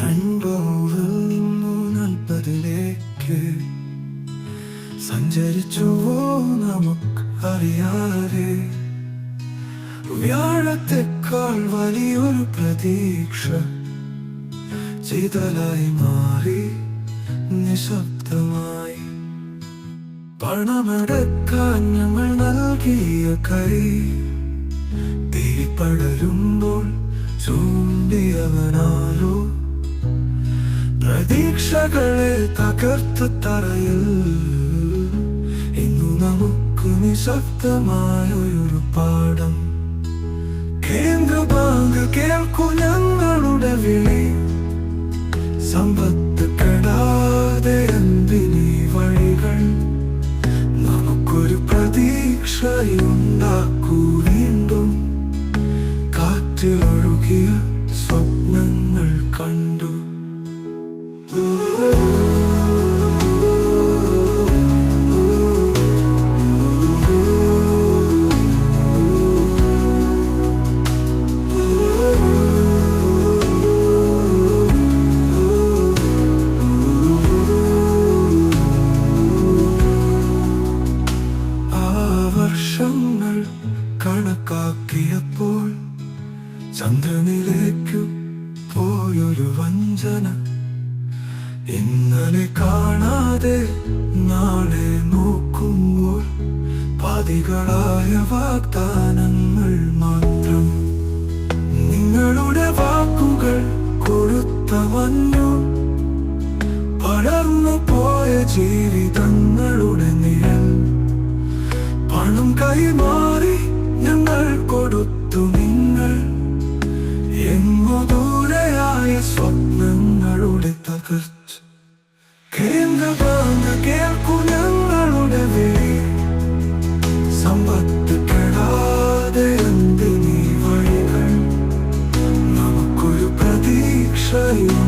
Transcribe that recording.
റെയിൻബോവിൽ 40ലേക്ക് സഞ്ചരിച്ചുവോ നമുക്കറിയാതെ. വ്യാഴത്തേക്കാൾ വലിയൊരു പ്രതീക്ഷ ചിതലായി മാറി നിശബ്ദമായി. പണമെടുക്കാൻ ഞങ്ങൾ നൽകിയ കൈ തീപ്പടരുമ്പോൾ ചൂണ്ടിയവനാരോ. പ്രതീക്ഷകളെ തകർത്ത് തറയിൽ ഇന്നു നമുക്ക് നിശബ്ദമായൊരു പാഠം. കേന്ദ്ര ബാങ്ക് കേൾക്കൂ ഞങ്ങളുടെ വിളി. സമ്പത്ത് കെടാതെ എന്തിനീ വഴികൾ. നമുക്കൊരു പ്രതീക്ഷയുണ്ടാക്കൂ വീണ്ടും. കാറ്റിലൊഴുകിയ സ്വപ്നങ്ങൾ കണ്ടു. വർഷങ്ങൾ കണക്കാക്കിയപ്പോൾ ചന്ദ്രനിലേക്കു പോയൊരു വഞ്ചന. ഇന്നലെ കാണാതെ നാളെ നോക്കുമ്പോൾ പാതികളായ വാഗ്ദാനങ്ങൾ മാത്രം. നിങ്ങളുടെ വാക്കുകൾ കൊടുത്ത മഞ്ഞു പടർന്നു പോയ ജീവിതങ്ങളുടെ നിഴൽ. പണം കൈമാറി ഞങ്ങൾ കൊടുത്തു. നിങ്ങൾ എങ്ങോ ദൂരെയായ സ്വപ്നങ്ങളുടെ തകർച്ച. കേന്ദ്ര ബാങ്ക് കേൾക്കൂ ഞങ്ങളുടെ വിളി. സമ്പത്ത് കെടാതെ എന്തിനീ വഴികൾ. നമുക്കൊരു പ്രതീക്ഷയും